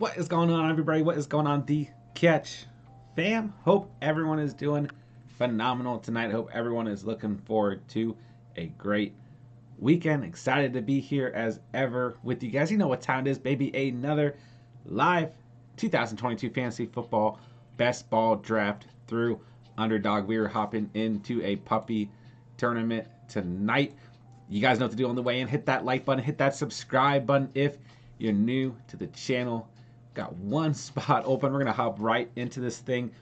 What is going on, everybody? What is going on, the catch fam? Hope everyone is doing phenomenal tonight. Hope everyone is looking forward to a great weekend. Excited to be here as ever with you guys. You know what time it is, baby. Another live 2022 fantasy football best ball draft through Underdog. We are hopping into a puppy tournament tonight. You guys know what to do on the way in. Hit that like button, hit that subscribe button if you're new to the channel. Got one spot open. We're going to hop right into this thing.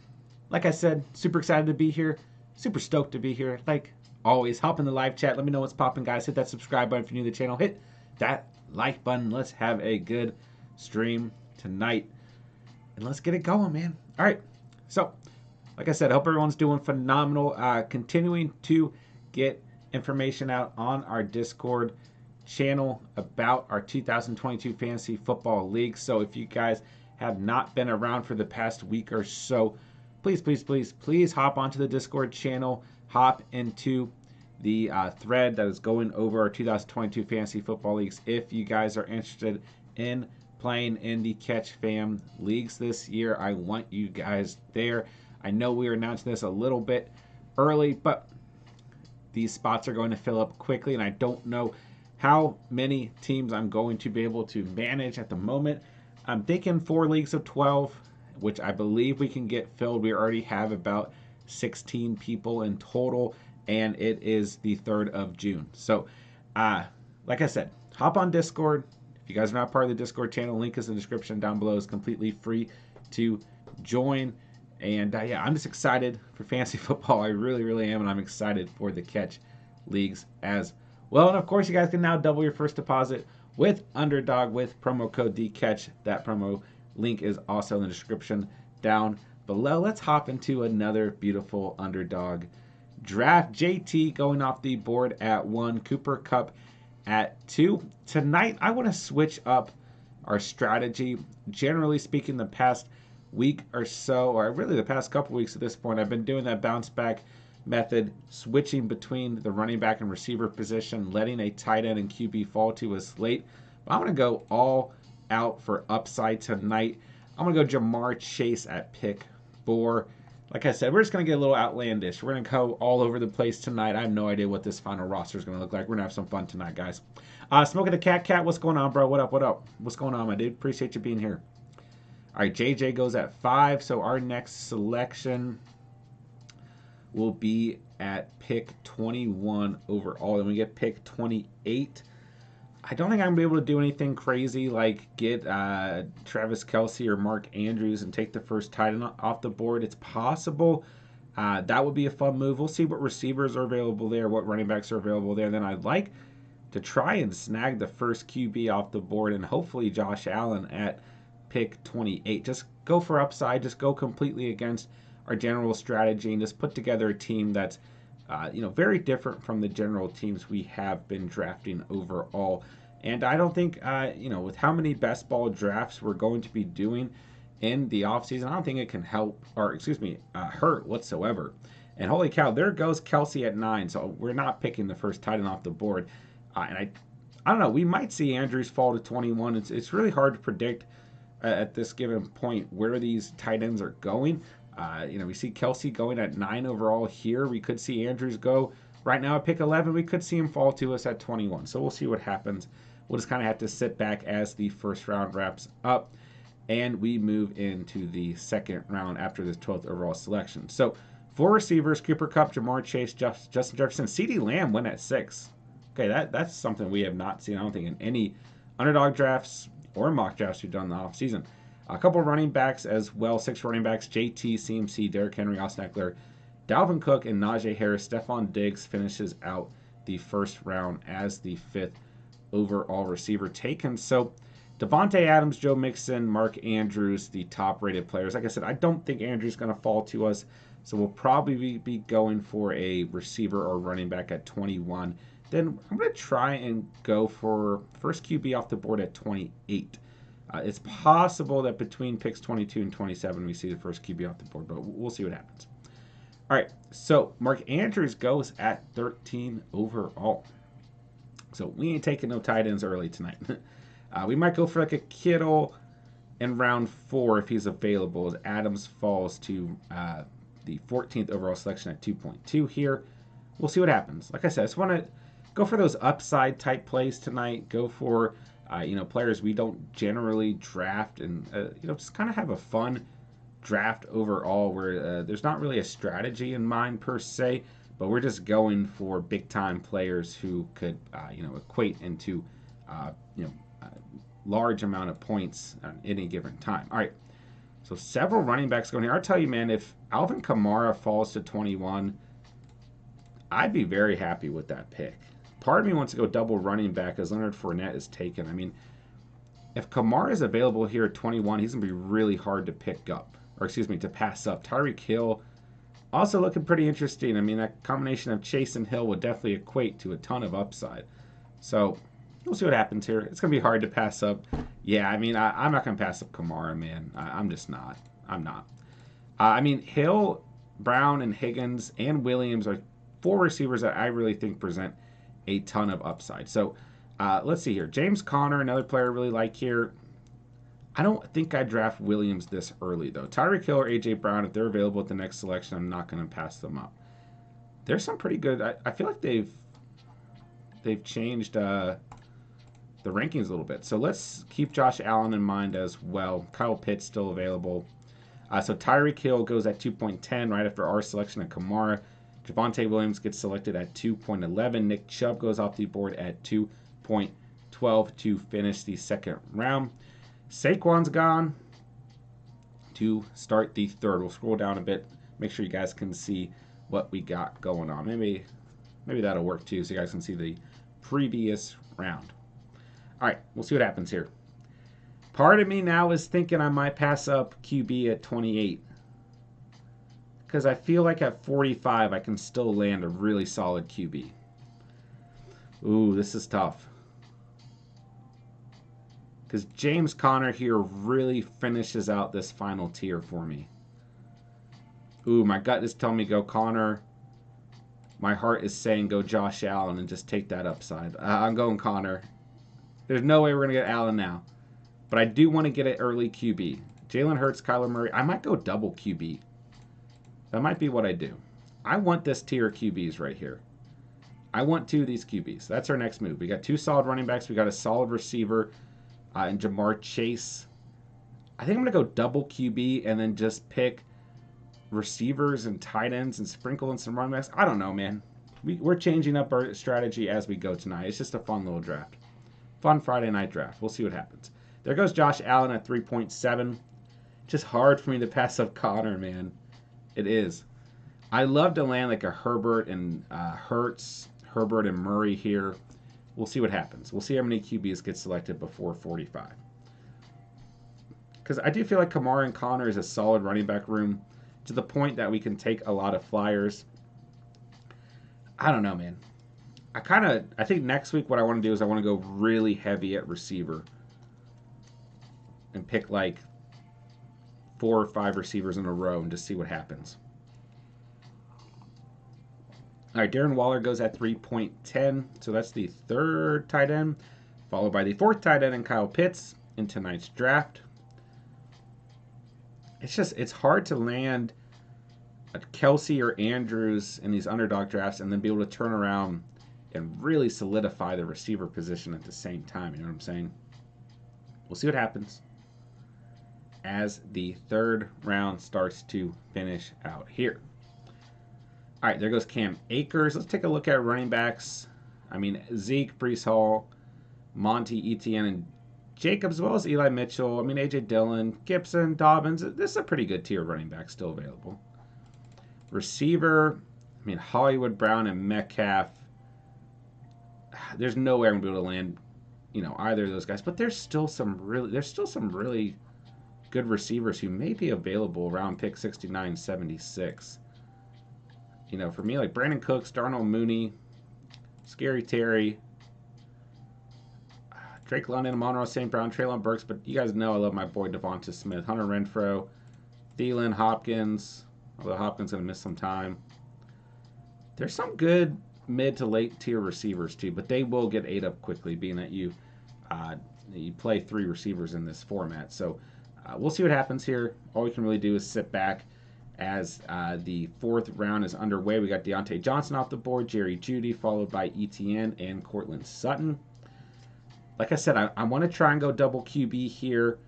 Like I said, super excited to be here. Super stoked to be here. Like always, hop in the live chat. Let me know what's popping, guys. Hit that subscribe button if you're new to the channel. Hit that like button. Let's have a good stream tonight. And let's get it going, man. All right. So, like I said, I hope everyone's doing phenomenal. Continuing to get information out on our Discord channel about our 2022 fantasy football league. So if you guys have not been around for the past week or so, please hop onto the Discord channel, hop into the thread that is going over our 2022 fantasy football leagues. If you guys are interested in playing in the Catch Fam leagues this year, I want you guys there. I know we are announcing this a little bit early, but these spots are going to fill up quickly, and I don't know how many teams I'm going to be able to manage at the moment. I'm thinking 4 leagues of 12, which I believe we can get filled. We already have about 16 people in total, and it is the 3rd of June. So, like I said, hop on Discord. If you guys are not part of the Discord channel, link is in the description down below. It's completely free to join. And yeah, I'm just excited for fantasy football. I really am, and I'm excited for the catch leagues as well. And of course, you guys can now double your first deposit with Underdog with promo code DCatch. That promo link is also in the description down below. Let's hop into another beautiful Underdog draft. JT going off the board at 1, Cooper Kupp at 2. Tonight, I want to switch up our strategy. Generally speaking, the past week or so, or really the past couple weeks at this point, I've been doing that bounce back method, switching between the running back and receiver position, letting a tight end and QB fall to a slate. But I'm going to go all out for upside tonight. I'm going to go Jamar Chase at pick 4. Like I said, we're just going to get a little outlandish. We're going to go all over the place tonight. I have no idea what this final roster is going to look like. We're going to have some fun tonight, guys. Smoking the Cat, what's going on, bro? What up? What's going on, my dude? Appreciate you being here. All right, JJ goes at 5, so our next selection will be at pick 21 overall. Then we get pick 28. I don't think I'm going to be able to do anything crazy like get Travis Kelce or Mark Andrews and take the first tight end off the board. It's possible. That would be a fun move. We'll see what receivers are available there, what running backs are available there. Then I'd like to try and snag the first QB off the board, and hopefully Josh Allen at pick 28. Just go for upside. Just go completely against our general strategy and just put together a team that's very different from the general teams we have been drafting overall. And I don't think with how many best ball drafts we're going to be doing in the offseason, I don't think it can hurt whatsoever. And holy cow, there goes Kelce at 9. So we're not picking the first tight end off the board. And I don't know, we might see Andrews fall to 21. It's really hard to predict at this given point where these tight ends are going. We see Kelce going at 9 overall here. We could see Andrews go right now at pick 11. We could see him fall to us at 21. So we'll see what happens. We'll just kind of have to sit back as the first round wraps up, and we move into the second round after this 12th overall selection. So 4 receivers: Cooper Kupp, Jamar Chase, Justin Jefferson. CeeDee Lamb went at 6. Okay, that's something we have not seen, I don't think, in any Underdog drafts or mock drafts we've done in the offseason. A couple running backs as well, 6 running backs: JT, CMC, Derrick Henry, Austin Eckler, Dalvin Cook, and Najee Harris. Stephon Diggs finishes out the first round as the 5th overall receiver taken. So Devontae Adams, Joe Mixon, Mark Andrews, the top-rated players. Like I said, I don't think Andrews is going to fall to us, so we'll probably be going for a receiver or running back at 21. Then I'm going to try and go for first QB off the board at 28. It's possible that between picks 22 and 27 we see the first QB off the board, but we'll see what happens. All right, so Mark Andrews goes at 13 overall. So we ain't taking no tight ends early tonight. We might go for like a Kittle, in round 4, if he's available, Adams falls to the 14th overall selection at 2.2 here. We'll see what happens. Like I said, I just want to go for those upside type plays tonight. Go for players we don't generally draft, and just kind of have a fun draft overall where there's not really a strategy in mind per se, but we're just going for big time players who could equate into large amount of points at any given time. All right, so several running backs going here. I'll tell you, man, if Alvin Kamara falls to 21, I'd be very happy with that pick. Part of me wants to go double running back as Leonard Fournette is taken. I mean, if Kamara is available here at 21, he's going to be really hard to pick up, to pass up. Tyreek Hill also looking pretty interesting. I mean, that combination of Chase and Hill would definitely equate to a ton of upside. So we'll see what happens here. It's going to be hard to pass up. Yeah, I mean, I'm not going to pass up Kamara, man. I'm just not. I'm not. I mean, Hill, Brown, and Higgins and Williams are 4 receivers that I really think present a ton of upside. So let's see here. James Conner, another player I really like here. I don't think I draft Williams this early, though. Tyreek Hill or A.J. Brown, if they're available at the next selection, I'm not going to pass them up. There's some pretty good... I feel like they've changed the rankings a little bit. So let's keep Josh Allen in mind as well. Kyle Pitts still available. So Tyreek Hill goes at 2.10 right after our selection of Kamara. Javonte Williams gets selected at 2.11. Nick Chubb goes off the board at 2.12 to finish the second round. Saquon's gone to start the third. We'll scroll down a bit, make sure you guys can see what we got going on. Maybe that'll work too, so you guys can see the previous round. All right, we'll see what happens here. Part of me now is thinking I might pass up QB at 28. Because I feel like at 45 I can still land a really solid QB. Ooh, this is tough. Because James Conner here really finishes out this final tier for me. Ooh, my gut is telling me go Conner. My heart is saying go Josh Allen and just take that upside. I'm going Conner. There's no way we're going to get Allen now. But I do want to get an early QB. Jalen Hurts, Kyler Murray. I might go double QB. That might be what I do. I want this tier of QBs right here. I want 2 of these QBs. That's our next move. We got 2 solid running backs. We got a solid receiver in Jamar Chase. I think I'm going to go double QB and then just pick receivers and tight ends and sprinkle in some running backs. I don't know, man. We're changing up our strategy as we go tonight. It's just a fun little draft. Fun Friday night draft. We'll see what happens. There goes Josh Allen at 3.7. Just hard for me to pass up Conner, man. It is. I love to land like a Herbert and Hurts, Herbert and Murray here. We'll see what happens. We'll see how many QBs get selected before 45. Because I do feel like Kamara and Conner is a solid running back room to the point that we can take a lot of flyers. I don't know, man. I think next week what I want to do is I want to go really heavy at receiver and pick like 4 or 5 receivers in a row and just see what happens. All right, Darren Waller goes at 3.10, so that's the 3rd tight end, followed by the 4th tight end and Kyle Pitts in tonight's draft. It's hard to land a Kelsey or Andrews in these underdog drafts and then be able to turn around and really solidify the receiver position at the same time. You know what I'm saying? We'll see what happens as the 3rd round starts to finish out here. All right, there goes Cam Akers. Let's take a look at running backs. I mean, Zeke, Breece Hall, Monty, Etienne, and Jacobs, as well as Eli Mitchell. I mean, A.J. Dillon, Gibson, Dobbins. This is a pretty good tier of running back still available. Receiver, I mean, Hollywood Brown and Metcalf. There's no way I'm going to be able to land, either of those guys. But there's still some really good receivers who may be available around pick 69, 76. For me, like Brandon Cooks, Darnell Mooney, Scary Terry, Drake London, Monroe St. Brown, Treylon Burks, but you guys know I love my boy Devonta Smith, Hunter Renfrow, Thielen, Hopkins, although Hopkins going to miss some time. There's some good mid to late tier receivers too, but they will get ate up quickly, being that you play 3 receivers in this format. So we'll see what happens here. All we can really do is sit back as the fourth round is underway. We got Deontay Johnson off the board, Jerry Jeudy, followed by ETN and Cortland Sutton. Like I said, I want to try and go double QB here.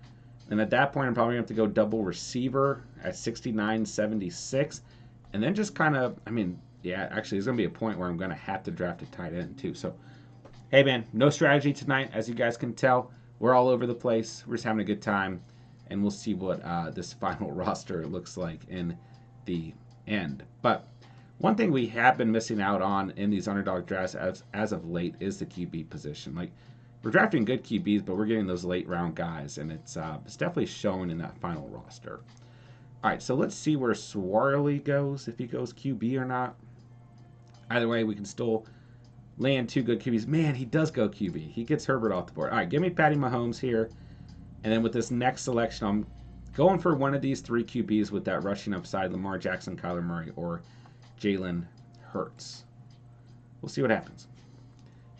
And at that point, I'm probably going to have to go double receiver at 69.76. And then just kind of, yeah, actually, there's going to be a point where I'm going to have to draft a tight end too. So, hey, man, no strategy tonight. As you guys can tell, we're all over the place. We're just having a good time. And we'll see what this final roster looks like in the end. But one thing we have been missing out on in these underdog drafts as of late is the QB position. Like, we're drafting good QBs, but we're getting those late round guys, and it's definitely showing in that final roster. All right, so let's see where Swarley goes, if he goes QB or not. Either way, we can still land two good QBs. Man, he does go QB. He gets Herbert off the board. All right, give me Patty Mahomes here. And then with this next selection, I'm going for one of these three QBs with that rushing upside, Lamar Jackson, Kyler Murray, or Jalen Hurts. We'll see what happens.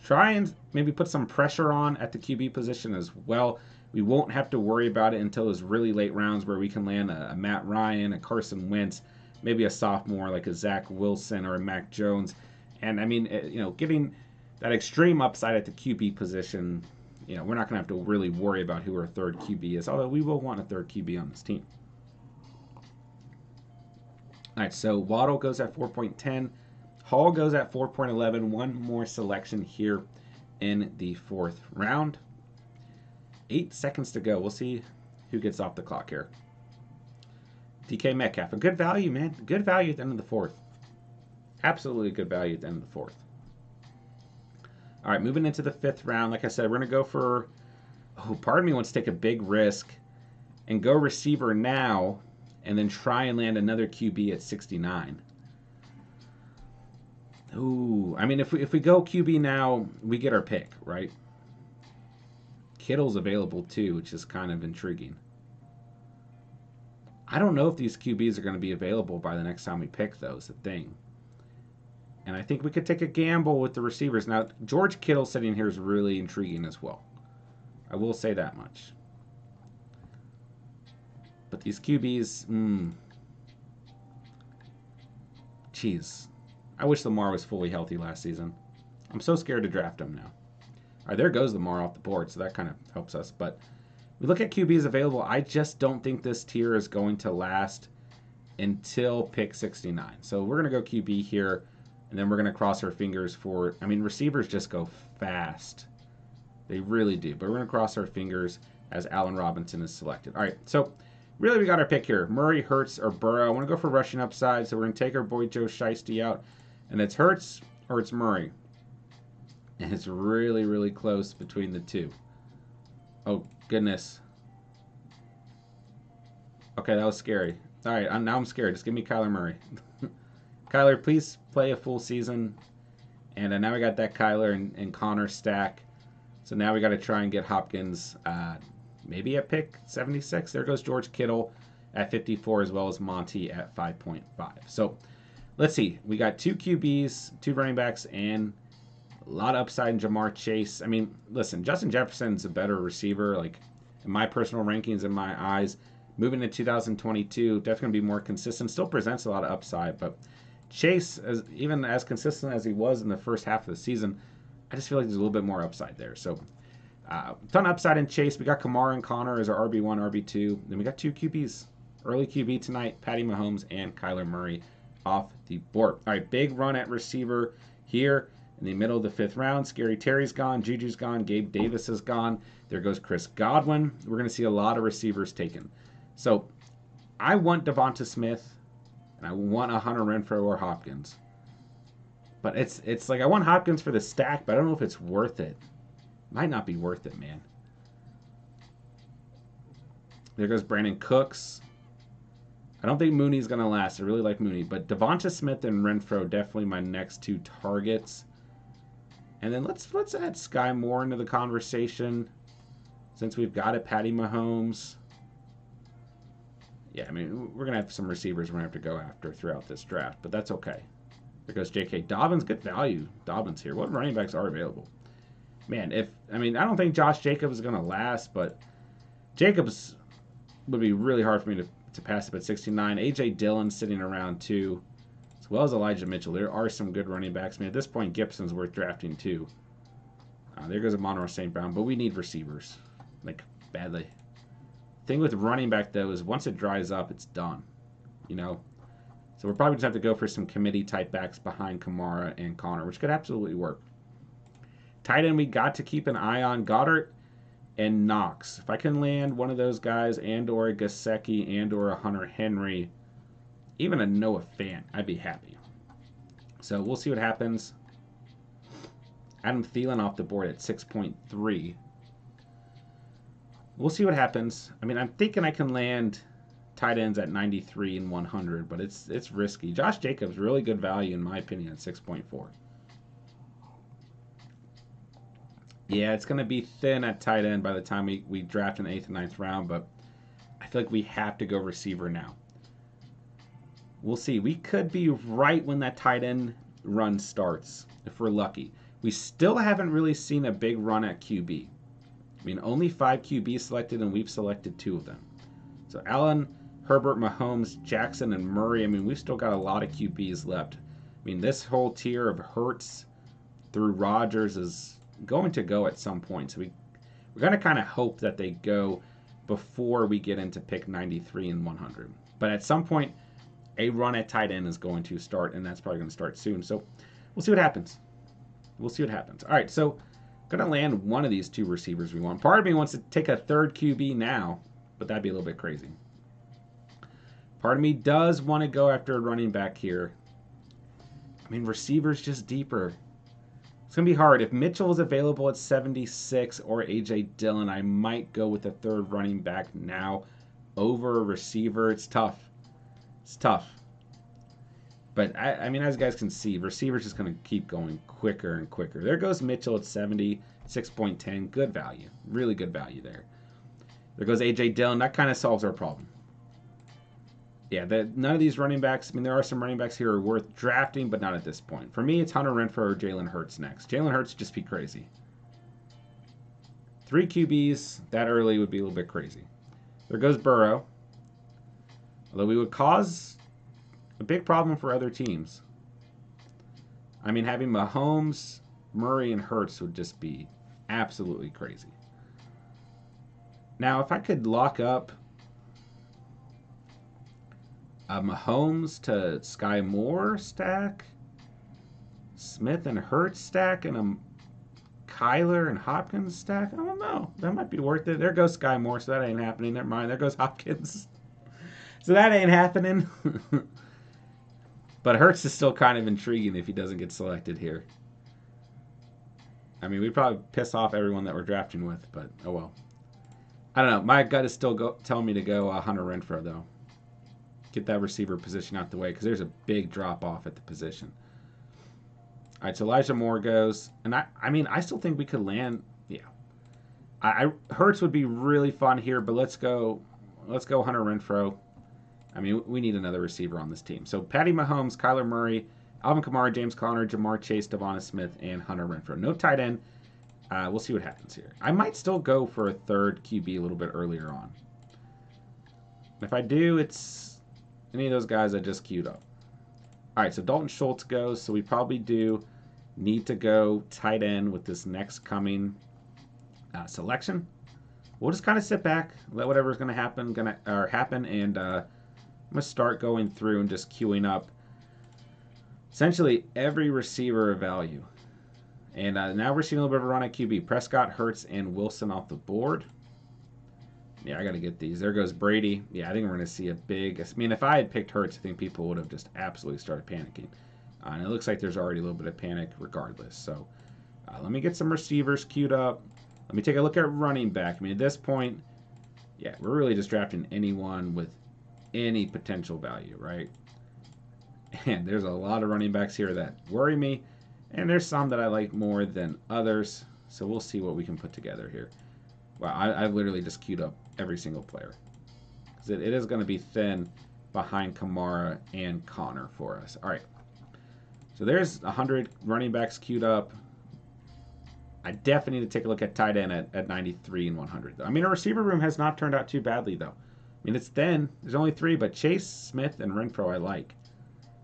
Try and maybe put some pressure on at the QB position as well. We won't have to worry about it until those really late rounds where we can land a Matt Ryan, a Carson Wentz, maybe a sophomore like a Zach Wilson or a Mac Jones. And getting that extreme upside at the QB position, we're not going to have to really worry about who our third QB is, although we will want a third QB on this team. All right, so Waddle goes at 4.10. Hall goes at 4.11. One more selection here in the fourth round. 8 seconds to go. We'll see who gets off the clock here. DK Metcalf. A good value, man. Good value at the end of the fourth. Absolutely good value at the end of the fourth. All right, moving into the fifth round. Like I said, we're going to go for... Oh, part of me wants to take a big risk and go receiver now and then try and land another QB at 69. Ooh, if we go QB now, we get our pick, right? Kittle's available too, which is kind of intriguing. I don't know if these QBs are going to be available by the next time we pick, though, is the thing. And I think we could take a gamble with the receivers. Now, George Kittle sitting here is really intriguing as well. I will say that much. But these QBs, Jeez. I wish Lamar was fully healthy last season. I'm so scared to draft him now. All right, there goes Lamar off the board, so that kind of helps us. But we look at QBs available. I just don't think this tier is going to last until pick 69. So we're going to go QB here, and then we're going to cross our fingers for... receivers just go fast. They really do. But we're going to cross our fingers as Allen Robinson is selected. All right, so really we got our pick here. Murray, Hurts, or Burrow. I want to go for rushing upside, so we're going to take our boy Joe Shiesty out. And it's Hurts or it's Murray. And it's really, really close between the two. Oh, goodness. Okay, that was scary. All right, now I'm scared. Just give me Kyler Murray. Kyler, please play a full season. And now we got that Kyler and Connor stack. So now we got to try and get Hopkins maybe at pick 76. There goes George Kittle at 54 as well as Monty at 5.5. So... let's see. We got two QBs, two running backs, and a lot of upside in Jamar Chase. Listen, Justin Jefferson's a better receiver. Like, in my personal rankings, in my eyes, moving to 2022, definitely going to be more consistent. Still presents a lot of upside, but Chase, even as consistent as he was in the first half of the season, I just feel like there's a little bit more upside there. So, ton of upside in Chase. We got Kamara and Connor as our RB1, RB2. Then we got two QBs. Early QB tonight, Patty Mahomes and Kyler Murray off the board. All right, big run at receiver here in the middle of the fifth round. Scary Terry's gone. Juju's gone. Gabe Davis is gone. There goes Chris Godwin. We're going to see a lot of receivers taken. So I want Devonta Smith, and I want a Hunter Renfrow or Hopkins. But it's like I want Hopkins for the stack, but I don't know if it's worth it. Might not be worth it, man. There goes Brandon Cooks. I don't think Mooney's going to last. I really like Mooney. But Devonta Smith and Renfrow, definitely my next two targets. And then let's add Sky Moore into the conversation. Since we've got it, Patty Mahomes. Yeah, we're going to have some receivers we're going to have to go after throughout this draft. But that's okay. There goes J.K. Dobbins. Good value. Dobbins here. What running backs are available? Man, I don't think Josh Jacobs is going to last. But Jacobs would be really hard for me to pass up at 69. A.J. Dillon sitting around 2, as well as Elijah Mitchell. There are some good running backs. I mean, at this point, Gibson's worth drafting too. There goes Amon-Ra St. Brown, but we need receivers, like, badly. Thing with running back, though, is once it dries up, it's done, you know? So we're probably just have to go for some committee-type backs behind Kamara and Connor, which could absolutely work. Tight end, we got to keep an eye on Goddard and Knox. If I can land one of those guys and or a Gesicki and or a Hunter Henry, even a Noah Fant, I'd be happy. So we'll see what happens. Adam Thielen off the board at 6.3. We'll see what happens. I mean, I'm thinking I can land tight ends at 93 and 100, but it's risky. Josh Jacobs, really good value in my opinion at 6.4. Yeah, it's going to be thin at tight end by the time we draft in the 8th and 9th round, but I feel like we have to go receiver now. We'll see. We could be right when that tight end run starts, if we're lucky. We still haven't really seen a big run at QB. I mean, only 5 QBs selected, and we've selected 2 of them. So Allen, Herbert, Mahomes, Jackson, and Murray, I mean, we've still got a lot of QBs left. I mean, this whole tier of Hurts through Rodgers is going to go at some point. So we're going to kind of hope that they go before we get into pick 93 and 100. But at some point, a run at tight end is going to start, and that's probably going to start soon. So we'll see what happens. We'll see what happens. All right, so I'm going to land one of these 2 receivers we want. Part of me wants to take a 3rd QB now, but that'd be a little bit crazy. Part of me does want to go after a running back here. I mean, receivers just deeper. It's going to be hard. If Mitchell is available at 76 or A.J. Dillon, I might go with a 3rd running back now over a receiver. It's tough. It's tough. But, I mean, as you guys can see, receivers just going to keep going quicker and quicker. There goes Mitchell at 70, 6.10. Good value. Really good value there. There goes A.J. Dillon. That kind of solves our problem. Yeah, none of these running backs, I mean, there are some running backs here who are worth drafting, but not at this point. For me, it's Hunter Renfrow or Jalen Hurts next. Jalen Hurts would just be crazy. 3 QBs that early would be a little bit crazy. There goes Burrow. Although we would cause a big problem for other teams. I mean, having Mahomes, Murray, and Hurts would just be absolutely crazy. Now, if I could lock up a Mahomes to Sky Moore stack, Smith and Hurts stack, and a Kyler and Hopkins stack, I don't know. That might be worth it. There goes Sky Moore, so that ain't happening. Never mind. There goes Hopkins. So that ain't happening. But Hurts is still kind of intriguing if he doesn't get selected here. I mean, we'd probably piss off everyone that we're drafting with, but oh well. I don't know. My gut is still telling me to go Hunter Renfrow, though. Get that receiver position out the way, because there's a big drop-off at the position. All right, so Elijah Moore goes. And I mean, I still think we could land. Yeah. Hurts would be really fun here, but let's go Hunter Renfrow. I mean, we need another receiver on this team. So Patty Mahomes, Kyler Murray, Alvin Kamara, James Conner, Jamar Chase, Devonta Smith, and Hunter Renfrow. No tight end. We'll see what happens here. I might still go for a 3rd QB a little bit earlier on. If I do, it's any of those guys I just queued up. All right, so Dalton Schultz goes. So we probably do need to go tight end with this next coming selection. We'll just kind of sit back, let whatever's going to happen, and I'm going to start going through and just queuing up essentially every receiver of value. And now we're seeing a little bit of a run at QB. Prescott, Hurts, and Wilson off the board. Yeah, I got to get these. There goes Brady. Yeah, I think we're going to see a big... I mean, if I had picked Hurts, I think people would have just absolutely started panicking. And it looks like there's already a little bit of panic regardless. So let me get some receivers queued up. Let me take a look at running back. I mean, at this point, yeah, we're really just drafting anyone with any potential value, right? And there's a lot of running backs here that worry me, and there's some that I like more than others, so we'll see what we can put together here. Wow, I literally just queued up every single player, because it is going to be thin behind Kamara and Connor for us. All right, so there's 100 running backs queued up. I definitely need to take a look at tight end at 93 and 100. I mean, our receiver room has not turned out too badly, though. mean, it's thin. There's only 3, but Chase, Smith, and Renfro I like.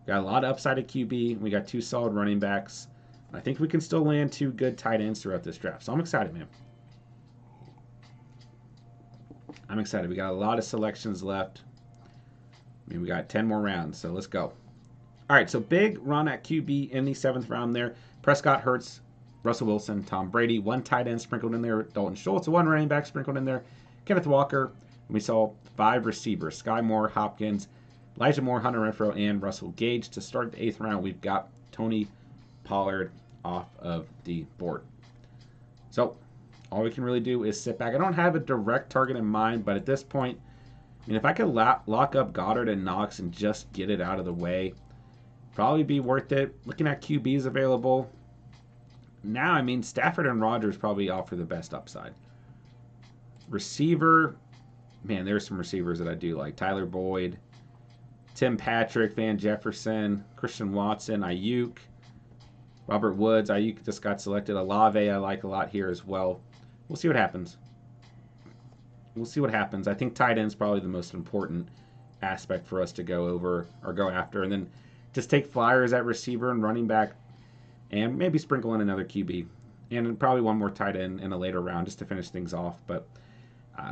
Got a lot of upside at QB. We got 2 solid running backs. I think we can still land 2 good tight ends throughout this draft. So I'm excited, man. I'm excited. We got a lot of selections left. I mean, we got 10 more rounds, so let's go. All right, so big run at QB in the 7th round there. Prescott, Hurts, Russell Wilson, Tom Brady. 1 tight end sprinkled in there. Dalton Schultz, 1 running back sprinkled in there. Kenneth Walker. And we saw 5 receivers. Sky Moore, Hopkins, Elijah Moore, Hunter Renfrow, and Russell Gage. To start the 8th round, we've got Tony Pollard off of the board. So all we can really do is sit back. I don't have a direct target in mind, but at this point, I mean, if I could lock up Goddard and Knox and just get it out of the way, probably be worth it. Looking at QBs available now, I mean, Stafford and Rodgers probably offer the best upside. Receiver, man, there's some receivers that I do like. Tyler Boyd, Tim Patrick, Van Jefferson, Christian Watson, Ayuk, Robert Woods. Ayuk just got selected. Olave I like a lot here as well. We'll see what happens. We'll see what happens. I think tight end is probably the most important aspect for us to go over or go after. And then just take flyers at receiver and running back and maybe sprinkle in another QB. And probably 1 more tight end in a later round just to finish things off. But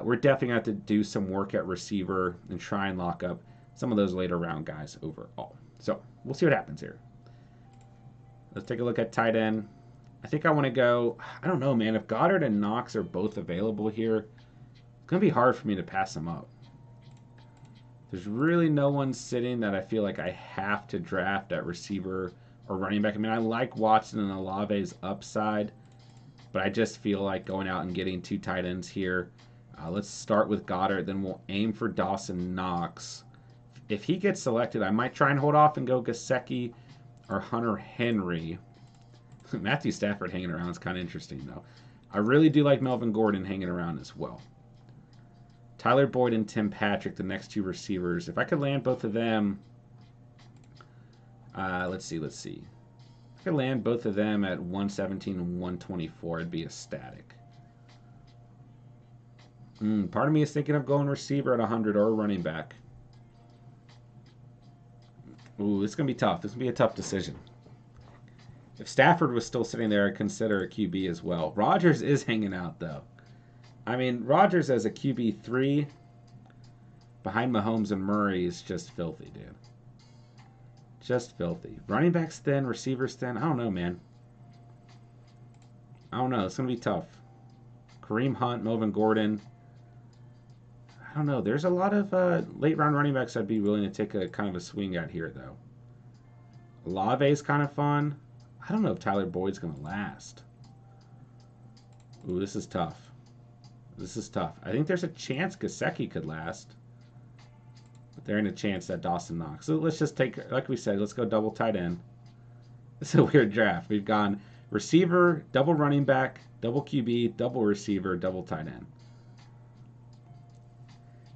we're definitely going to have to do some work at receiver and try and lock up some of those later round guys overall. So we'll see what happens here. Let's take a look at tight end. I think I want to go, I don't know, man. If Goddard and Knox are both available here, it's going to be hard for me to pass them up. There's really no one sitting that I feel like I have to draft at receiver or running back. I mean, I like Watson and Olave's upside, but I just feel like going out and getting 2 tight ends here. Let's start with Goddard, then we'll aim for Dawson Knox. If he gets selected, I might try and hold off and go Gesicki or Hunter Henry. Matthew Stafford hanging around is kind of interesting, though. I really do like Melvin Gordon hanging around as well. Tyler Boyd and Tim Patrick, the next 2 receivers. If I could land both of them, let's see. If I could land both of them at 117 and 124, I'd be ecstatic. Part of me is thinking of going receiver at 100 or running back. Ooh, it's going to be tough. This is going to be a tough decision. If Stafford was still sitting there, I'd consider a QB as well. Rodgers is hanging out, though. I mean, Rodgers as a QB3 behind Mahomes and Murray is just filthy, dude. Just filthy. Running backs thin, receivers thin. I don't know, man. I don't know. It's going to be tough. Kareem Hunt, Melvin Gordon. I don't know. There's a lot of late round running backs I'd be willing to take a kind of a swing at here, though. Olave's kind of fun. I don't know if Tyler Boyd's going to last. Ooh, this is tough. This is tough. I think there's a chance Gesicki could last. But there ain't a chance that Dawson Knox. So let's just take, like we said, let's go double tight end. It's a weird draft. We've gone receiver, double running back, double QB, double receiver, double tight end.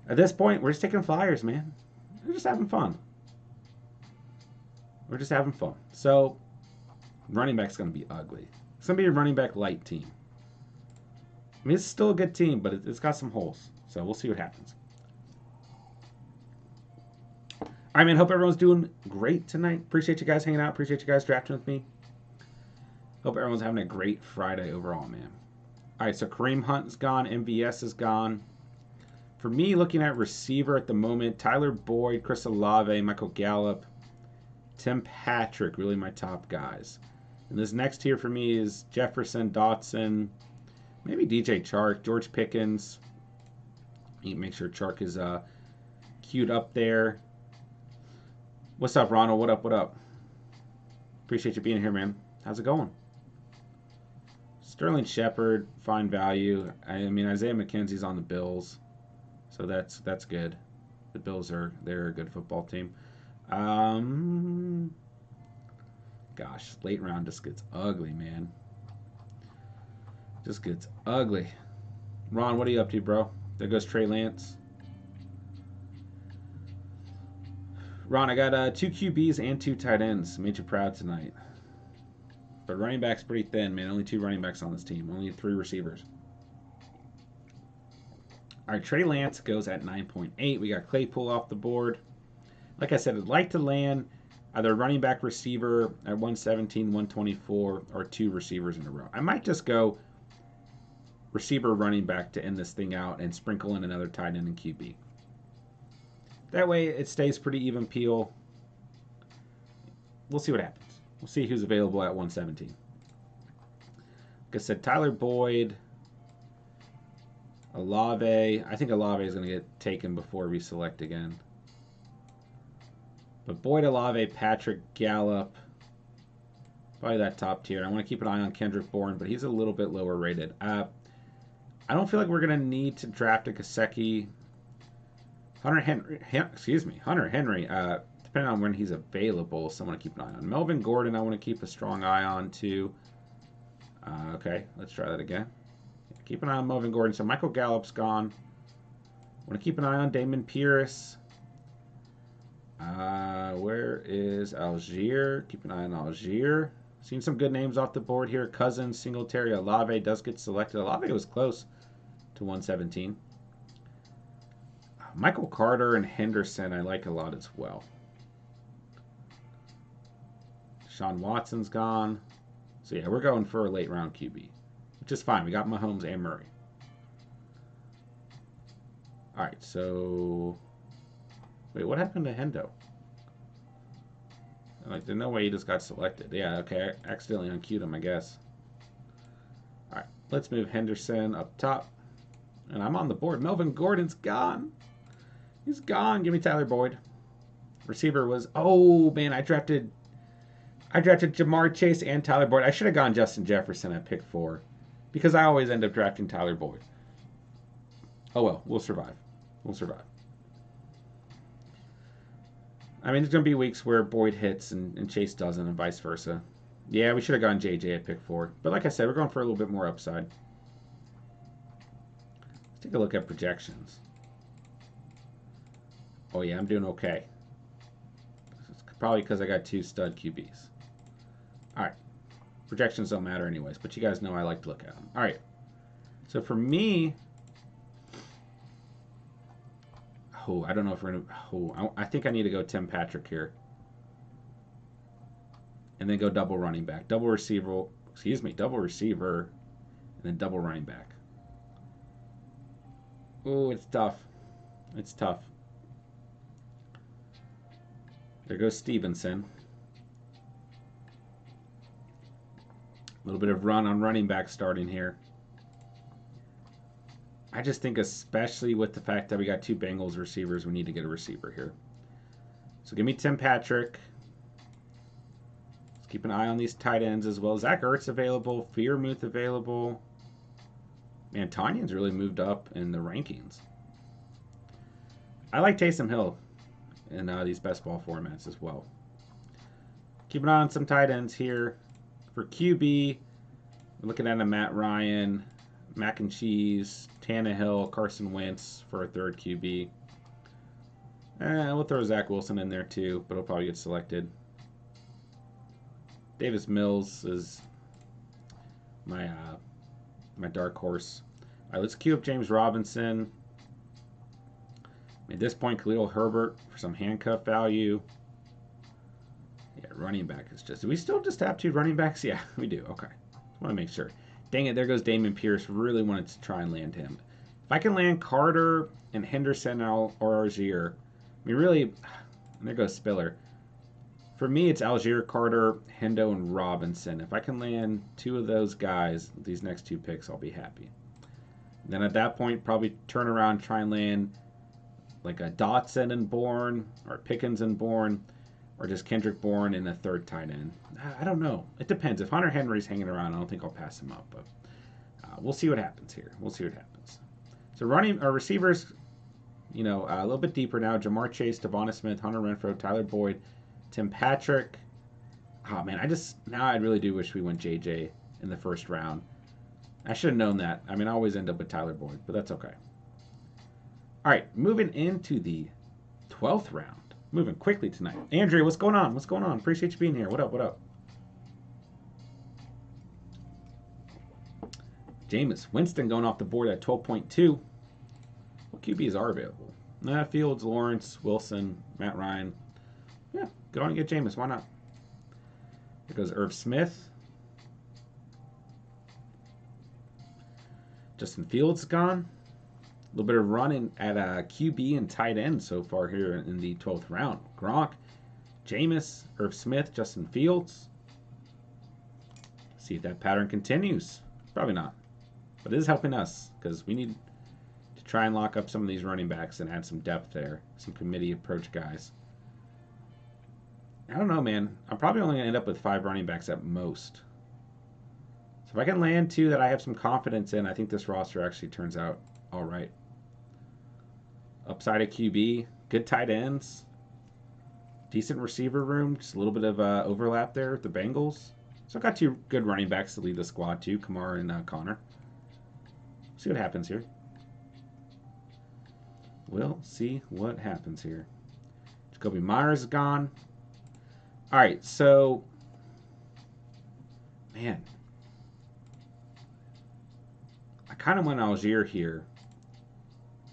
At this point, we're just taking flyers, man. We're just having fun. We're just having fun. So, running back's going to be ugly. It's going to be a running back light team. I mean, it's still a good team, but it's got some holes. So, we'll see what happens. All right, man. Hope everyone's doing great tonight. Appreciate you guys hanging out. Appreciate you guys drafting with me. Hope everyone's having a great Friday overall, man. All right, so Kareem Hunt is gone. MVS is gone. For me, looking at receiver at the moment, Tyler Boyd, Chris Olave, Michael Gallup, Tim Patrick, really my top guys. And this next tier for me is Jefferson, Dotson, maybe DJ Chark, George Pickens. Need to make sure Chark is queued up there. What's up, Ronald? What up, what up? Appreciate you being here, man. How's it going? Sterling Shepard, fine value. I mean, Isaiah McKenzie's on the Bills. So that's good. The Bills they're a good football team. Gosh, late round just gets ugly, man. Just gets ugly. Ron, what are you up to, bro? There goes Trey Lance. Ron, I got 2 QBs and 2 tight ends. Made you proud tonight. But running back's pretty thin, man. Only 2 running backs on this team. Only 3 receivers. All right, Trey Lance goes at 9.8. We got Claypool off the board. Like I said, I'd like to land either running back receiver at 117, 124, or 2 receivers in a row. I might just go receiver running back to end this thing out and sprinkle in another tight end and QB. That way it stays pretty even peel. We'll see what happens. We'll see who's available at 117. Like I said, Tyler Boyd, Olave. I think Olave is going to get taken before we select again. But Boyd, Olave, Patrick, Gallup, probably that top tier. I want to keep an eye on Kendrick Bourne, but he's a little bit lower rated. I don't feel like we're going to need to draft a Gesicki. Hunter Henry, depending on when he's available, so I want to keep an eye on. Melvin Gordon, I want to keep a strong eye on too. Okay, let's try that again. Keep an eye on Melvin Gordon. So Michael Gallup's gone. I want to keep an eye on Damon Pierce. Where is Algier? Keep an eye on Algier. Seen some good names off the board here. Cousins, Singletary, Olave does get selected. Olave was close to 117. Michael Carter and Henderson I like a lot as well. Sean Watson's gone. So yeah, we're going for a late round QB, which is fine. We got Mahomes and Murray. All right, so wait, what happened to Hendo? Like, there's no way he just got selected. Yeah, okay, I accidentally unqueued him, I guess. All right, let's move Henderson up top. And I'm on the board. Melvin Gordon's gone. He's gone. Give me Tyler Boyd. Receiver was, oh man, I drafted Jamar Chase and Tyler Boyd. I should have gone Justin Jefferson at pick 4 because I always end up drafting Tyler Boyd. Oh well, we'll survive. We'll survive. I mean, there's going to be weeks where Boyd hits and Chase doesn't and vice versa. Yeah, we should have gone JJ at pick 4. But like I said, we're going for a little bit more upside. Let's take a look at projections. Oh yeah, I'm doing okay. It's probably because I got 2 stud QBs. Alright. Projections don't matter anyways, but you guys know I like to look at them. Alright. So for me... Oh, I don't know if we're going to... Oh, I think I need to go Tim Patrick here. And then go double running back. Double receiver... double receiver. And then double running back. Oh, it's tough. It's tough. There goes Stevenson. A little bit of run on running back starting here. I just think especially with the fact that we got 2 Bengals receivers, we need to get a receiver here. So give me Tim Patrick. Let's keep an eye on these tight ends as well. Zach Ertz available. Freiermuth available. Man, Tanyan's really moved up in the rankings. I like Taysom Hill in these best ball formats as well. Keep an eye on some tight ends here. For QB, we're looking at a Matt Ryan, Mac and Cheese, Tannehill, Carson Wentz for a 3rd QB. We'll throw Zach Wilson in there too, but he'll probably get selected. Davis Mills is my dark horse. All right, let's queue up James Robinson. At this point, Khalil Herbert for some handcuff value. Yeah, running back is just... Do we still just have 2 running backs? Yeah, we do. Okay. Just want to make sure. Dang it, there goes Damon Pierce. Really wanted to try and land him. If I can land Carter and Henderson or Algier... I mean, really... And there goes Spiller. For me, it's Algier, Carter, Hendo, and Robinson. If I can land 2 of those guys, these next 2 picks, I'll be happy. And then at that point, probably turn around, try and land like a Dotson and Bourne, or Pickens and Bourne, or just Kendrick Bourne in a 3rd tight end. I don't know. It depends. If Hunter Henry's hanging around, I don't think I'll pass him up. But we'll see what happens here. We'll see what happens. So running our receivers, you know, a little bit deeper now. Jamar Chase, Devonta Smith, Hunter Renfrow, Tyler Boyd, Tim Patrick. Oh man, I really do wish we went JJ in the 1st round. I should have known that. I mean, I always end up with Tyler Boyd, but that's okay. All right, moving into the 12th round. Moving quickly tonight. Andrea, what's going on? What's going on? Appreciate you being here. What up? What up? Jameis Winston going off the board at 12.2. What QBs are available? Fields, Lawrence, Wilson, Matt Ryan. Yeah, go on and get Jameis. Why not? Here goes Irv Smith. Justin Fields gone. A little bit of running at QB and tight end so far here in the 12th round. Gronk, Jameis, Irv Smith, Justin Fields. See if that pattern continues. Probably not. But it is helping us because we need to try and lock up some of these running backs and add some depth there. Some committee approach guys. I don't know, man. I'm probably only going to end up with 5 running backs at most. So if I can land 2 that I have some confidence in, I think this roster actually turns out all right. Upside of QB, good tight ends, decent receiver room, just a little bit of overlap there with the Bengals. So I've got 2 good running backs to lead the squad too, Kamara and Connor. See what happens here. We'll see what happens here. Jacoby Myers is gone. All right, so, man, I kind of want Algier here,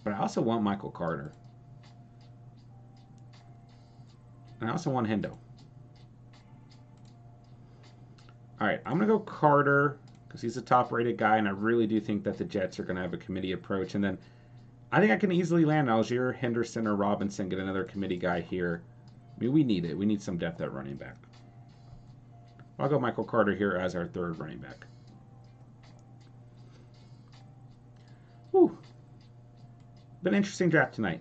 but I also want Michael Carter. And I also want Hendo. All right, I'm going to go Carter because he's a top-rated guy, and I really do think that the Jets are going to have a committee approach. And then I think I can easily land Algier, Henderson, or Robinson, get another committee guy here. I mean, we need it. We need some depth at running back. I'll go Michael Carter here as our 3rd running back. Whew. Been an interesting draft tonight.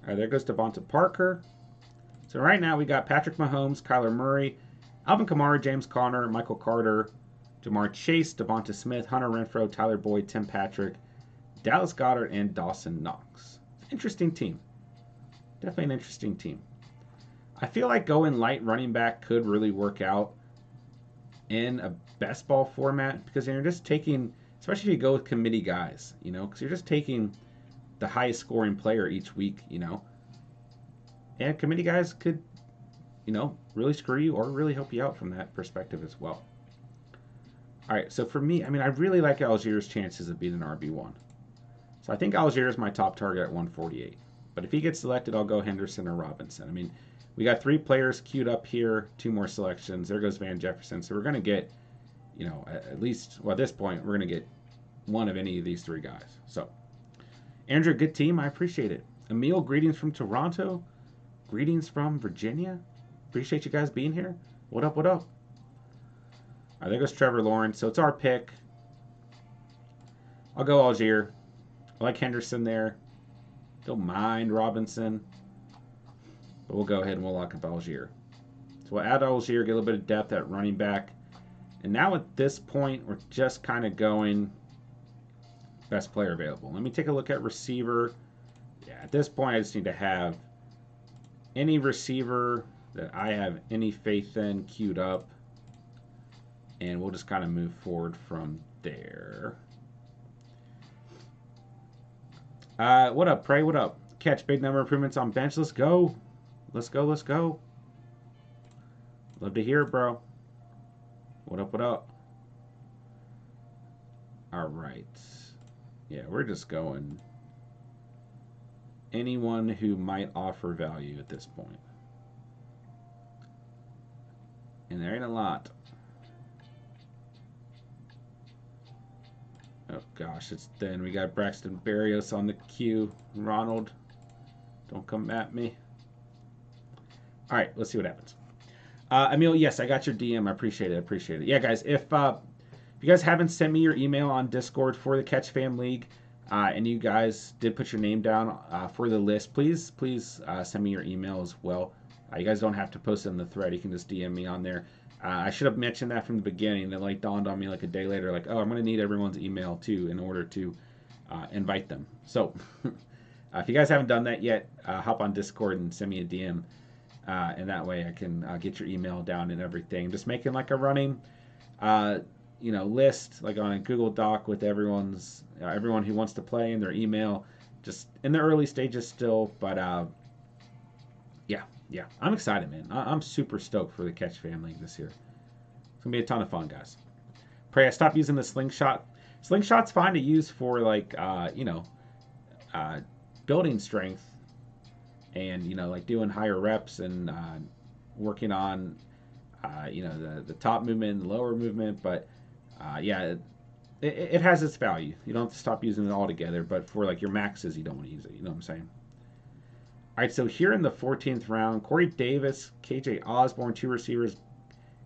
All right, there goes Devonta Parker. So right now we got Patrick Mahomes, Kyler Murray, Alvin Kamara, James Conner, Michael Carter, Jamar Chase, Devonta Smith, Hunter Renfrow, Tyler Boyd, Tim Patrick, Dallas Goedert, and Dawson Knox. Interesting team. Definitely an interesting team. I feel like going light running back could really work out in a best ball format because you're just taking, especially if you go with committee guys, you know, because you're just taking the highest scoring player each week, you know. And committee guys could, you know, really screw you or really help you out from that perspective as well. All right, so for me, I mean, I really like Algier's chances of being an RB1. So I think Algier is my top target at 148. But if he gets selected, I'll go Henderson or Robinson. I mean, we got 3 players queued up here, 2 more selections. There goes Van Jefferson. So we're going to get, you know, at least, well, at this point, we're going to get one of any of these 3 guys. So, Andrew, good team. I appreciate it. Emil, greetings from Toronto. Greetings from Virginia. Appreciate you guys being here. What up, what up? All right, there goes Trevor Lawrence. So it's our pick. I'll go Algier. I like Henderson there. Don't mind Robinson. But we'll go ahead and we'll lock up Algier. So we'll add Algier, get a little bit of depth at running back. And now at this point, we're just kind of going best player available. Let me take a look at receiver. Yeah, at this point, I just need to have any receiver that I have any faith in queued up. And we'll just kind of move forward from there. What up, Prey? What up? Catch, big number of improvements on bench. Let's go. Let's go, let's go. Love to hear it, bro. What up, what up? All right. Yeah, we're just going anyone who might offer value at this point. And there ain't a lot. Oh gosh, it's thin. We got Braxton Berrios on the queue. Ronald, don't come at me. All right, let's see what happens. Emil, yes, I got your DM. I appreciate it. I appreciate it. Yeah, guys, if you guys haven't sent me your email on Discord for the Catch Fam League, and you guys did put your name down for the list, please send me your email as well. You guys don't have to post it in the thread. You can just DM me on there. I should have mentioned that from the beginning. That like dawned on me like a day later, like, oh, I'm going to need everyone's email too in order to invite them. So if you guys haven't done that yet, hop on Discord and send me a DM. And that way I can get your email down and everything. Just making like a running, list like on a Google Doc with everyone who wants to play in their email. Just in the early stages still, but yeah, I'm excited, man. I'm super stoked for the Catch Fam League this year. It's gonna be a ton of fun, guys. Pray I stopped using the slingshot. Slingshot's fine to use for like uh, building strength and like doing higher reps and working on the top movement and the lower movement. But yeah, it has its value. You don't have to stop using it altogether, but for like your maxes, you don't want to use it. You know what I'm saying? All right, so here in the 14th round, Corey Davis, KJ Osborne, two receivers,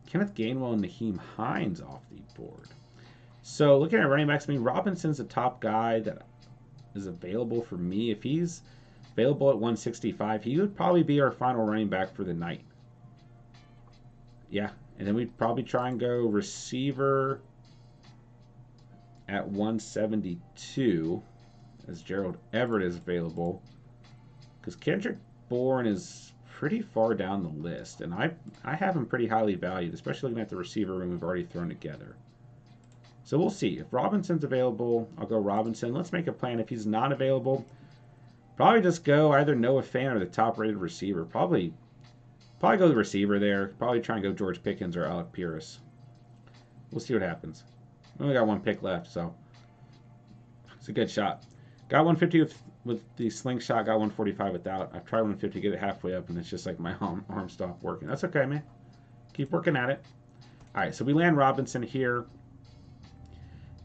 Kenneth Gainwell, and Naheem Hines off the board. So looking at running backs, I mean, Robinson's the top guy that is available for me. If he's available at 165, he would probably be our final running back for the night. Yeah, and then we'd probably try and go receiver at 172 as Gerald Everett is available. Because Kendrick Bourne is pretty far down the list, and I have him pretty highly valued, especially looking at the receiver room we've already thrown together. So we'll see. If Robinson's available, I'll go Robinson. Let's make a plan. If he's not available, probably just go either Noah Fant or the top-rated receiver. Probably go the receiver there. Probably try and go George Pickens or Alec Pierce. We'll see what happens. We only got one pick left, so it's a good shot. Got 150 with the slingshot, got 145 without. I've tried 150, get it halfway up, and it's just like my arm stopped working. That's okay, man. Keep working at it. All right, so we land Robinson here.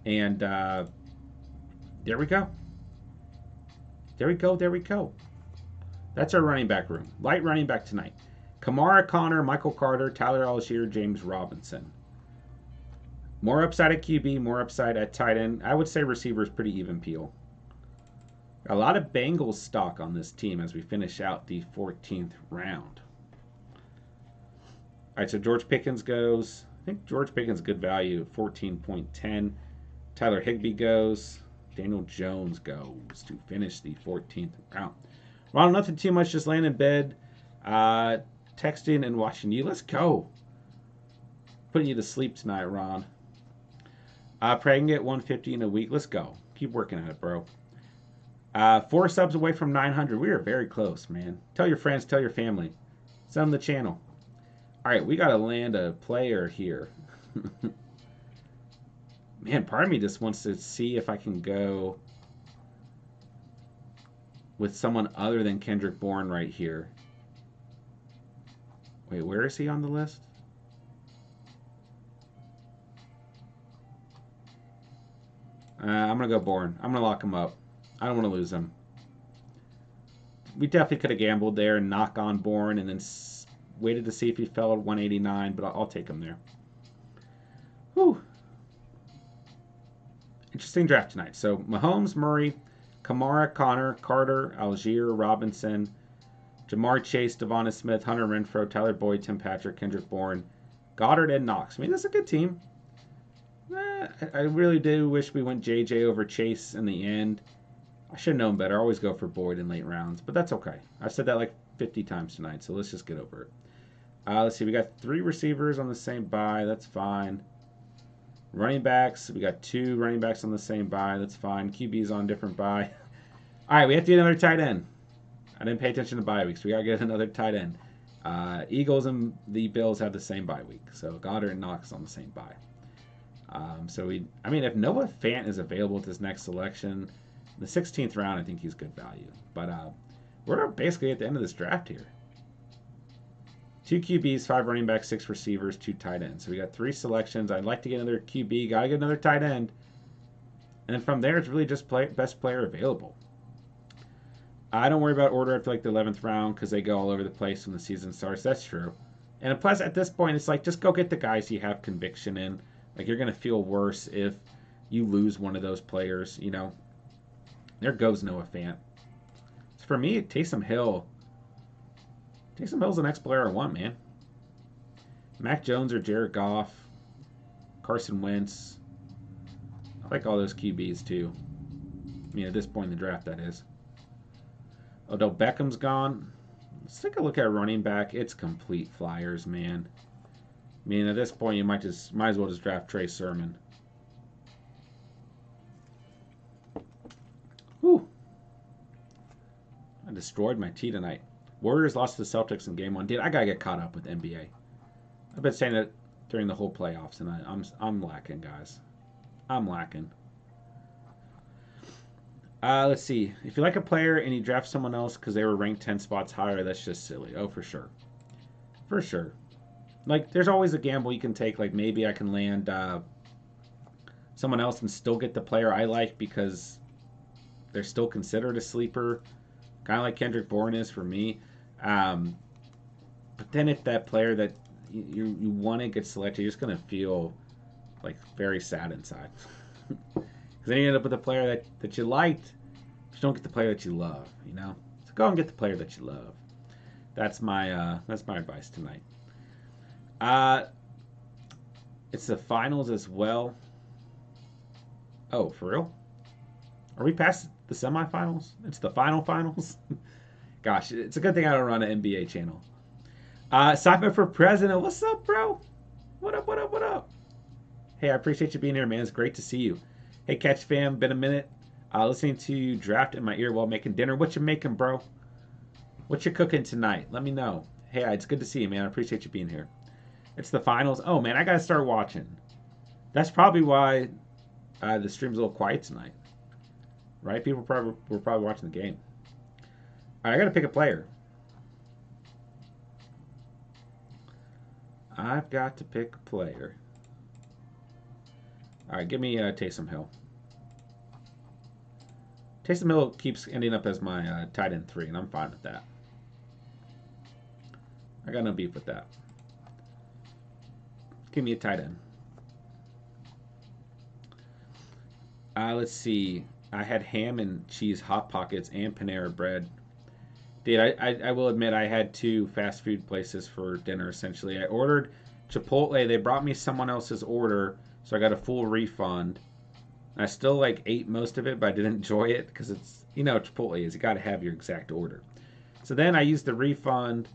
And there we go. There we go. There we go. That's our running back room. Light running back tonight. Kamara Connor, Michael Carter, Tyler Algier, James Robinson. More upside at QB, more upside at tight end. I would say receiver is pretty even peel. A lot of Bengals stock on this team as we finish out the 14th round. All right, so George Pickens goes. I think George Pickens good value at 14.10. Tyler Higbee goes. Daniel Jones goes to finish the 14th round. Ron, nothing too much. Just laying in bed, texting and watching you. Let's go. Putting you to sleep tonight, Ron. Praying at 150 in a week. Let's go. Keep working at it, bro. 4 subs away from 900. We are very close, man. Tell your friends, tell your family. Send them the channel. All right, we got to land a player here. Man, part of me just wants to see if I can go with someone other than Kendrick Bourne right here. Wait, where is he on the list? I'm going to go Bourne. I'm going to lock him up. I don't want to lose him. We definitely could have gambled there and knock on Bourne and then waited to see if he fell at 189, but I'll take him there. Whew. Interesting draft tonight. So Mahomes, Murray, Kamara, Connor, Carter, Algier, Robinson, Jamar Chase, Devonta Smith, Hunter Renfrow, Tyler Boyd, Tim Patrick, Kendrick Bourne, Goddard, and Knox. I mean, that's a good team. I really do wish we went JJ over Chase in the end. I should have known better. I always go for Boyd in late rounds, but that's okay. I've said that like 50 times tonight, so let's just get over it. Let's see. We got 3 receivers on the same bye. That's fine. Running backs. We got 2 running backs on the same bye. That's fine. QB's on different bye. All right, we have to get another tight end. I didn't pay attention to bye weeks. We got to get another tight end. Eagles and the Bills have the same bye week, so Goddard and Knox on the same bye. If Noah Fant is available at this next selection, the 16th round, I think he's good value. But we're basically at the end of this draft here. 2 QBs, 5 running backs, 6 receivers, 2 tight ends. So we got 3 selections. I'd like to get another QB. Got to get another tight end. And then from there, it's really just best player available. I don't worry about order after like the 11th round because they go all over the place when the season starts. That's true. And plus, at this point, it's like just go get the guys you have conviction in. Like, you're going to feel worse if you lose one of those players, you know. There goes Noah Fant. So for me, Taysom Hill. Taysom Hill's the next player I want, man. Mac Jones or Jared Goff. Carson Wentz. I like all those QBs, too. I mean, at this point in the draft, that is. Odell Beckham's gone. Let's take a look at running back. It's complete flyers, man. I mean, at this point, you might as well just draft Trey Sermon. Whew. I destroyed my tea tonight. Warriors lost to the Celtics in Game 1. Dude, I gotta get caught up with NBA. I've been saying it during the whole playoffs, and I'm lacking, guys. I'm lacking. Let's see. If you like a player and you draft someone else because they were ranked 10 spots higher, that's just silly. Oh, for sure. For sure. Like, there's always a gamble you can take. Like, maybe I can land someone else and still get the player I like because they're still considered a sleeper. Kind of like Kendrick Bourne is for me. Um, but then if that player that you want to get selected, you're just going to feel like very sad inside. Because then you end up with a player that you liked, but you don't get the player that you love, you know? So go and get the player that you love. That's my advice tonight. It's the finals as well. Oh, for real? Are we past the semifinals? It's the finals? Gosh, it's a good thing I don't run an NBA channel. Simon for president. What's up, bro? What up, what up, what up? Hey, I appreciate you being here, man. It's great to see you. Hey, Catch fam, been a minute. Listening to you draft in my ear while making dinner. What you making, bro? What you cooking tonight? Let me know. Hey, it's good to see you, man. I appreciate you being here. It's the finals. Oh, man, I got to start watching. That's probably why the stream's a little quiet tonight. Right? People were probably watching the game. All right, I got to pick a player. I've got to pick a player. All right, give me Taysom Hill. Taysom Hill keeps ending up as my tight end 3, and I'm fine with that. I got no beef with that. Give me a tight end. Let's see. I had ham and cheese Hot Pockets and Panera bread. Dude, I will admit I had 2 fast food places for dinner, essentially. I ordered Chipotle. They brought me someone else's order, so I got a full refund. I still, like, ate most of it, but I didn't enjoy it because it's, you know, Chipotle is. You got to have your exact order. So then I used the refund,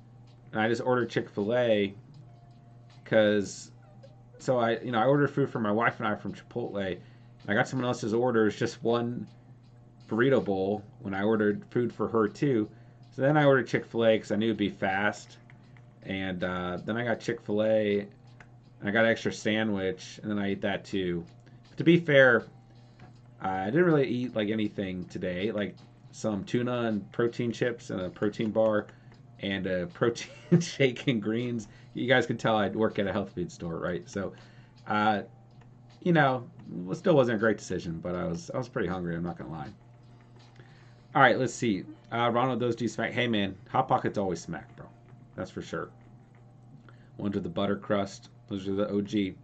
and I just ordered Chick-fil-A because, so I ordered food for my wife and I from Chipotle. And I got someone else's order. It's just one burrito bowl when I ordered food for her, too. So then I ordered Chick-fil-A because I knew it'd be fast. And then I got Chick-fil-A, and I got an extra sandwich, and then I ate that, too. But to be fair, I didn't really eat like anything today. Like some tuna and protein chips and a protein bar and a protein shake and greens. You guys can tell I work at a health food store, right? So, you know, it still wasn't a great decision, but I was pretty hungry. I'm not gonna lie. All right, let's see. Ronald, those do smack. Hey man, Hot Pockets always smack, bro. That's for sure. Ones with the butter crust. Those are the OG.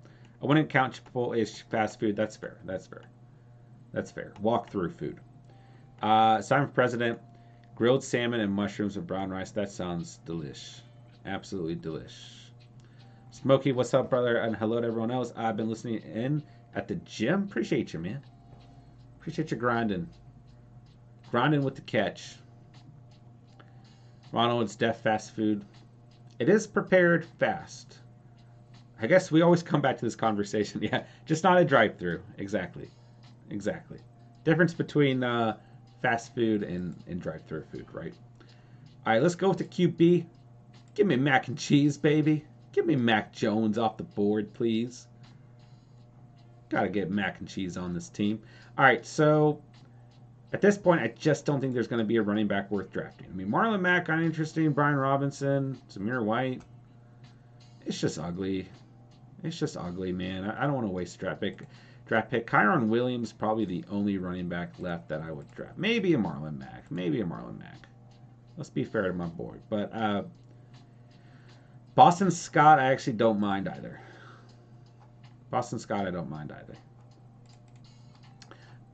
I wouldn't count Chipotle fast food. That's fair. That's fair. That's fair. Walk through food. Simon for President, grilled salmon and mushrooms with brown rice. That sounds delish. Absolutely delish. Smokey, what's up, brother? And hello to everyone else. I've been listening in at the gym. Appreciate you, man. Appreciate you grinding. Grinding with the catch. Ronald, it's def fast food. It is prepared fast. I guess we always come back to this conversation. Yeah, just not a drive-through. Exactly. Exactly. Difference between fast food and drive-through food, right? All right, let's go with the QB. Give me mac and cheese, baby. Give me Mac Jones off the board, please. Got to get mac and cheese on this team. All right, so at this point, I just don't think there's going to be a running back worth drafting. I mean, Marlon Mack, kind of interesting. Brian Robinson, Zamir White. It's just ugly. It's just ugly, man. I don't want to waste draft pick. Kyron Williams, probably the only running back left that I would draft. Maybe a Marlon Mack. Let's be fair to my boy. But Boston Scott, I actually don't mind either.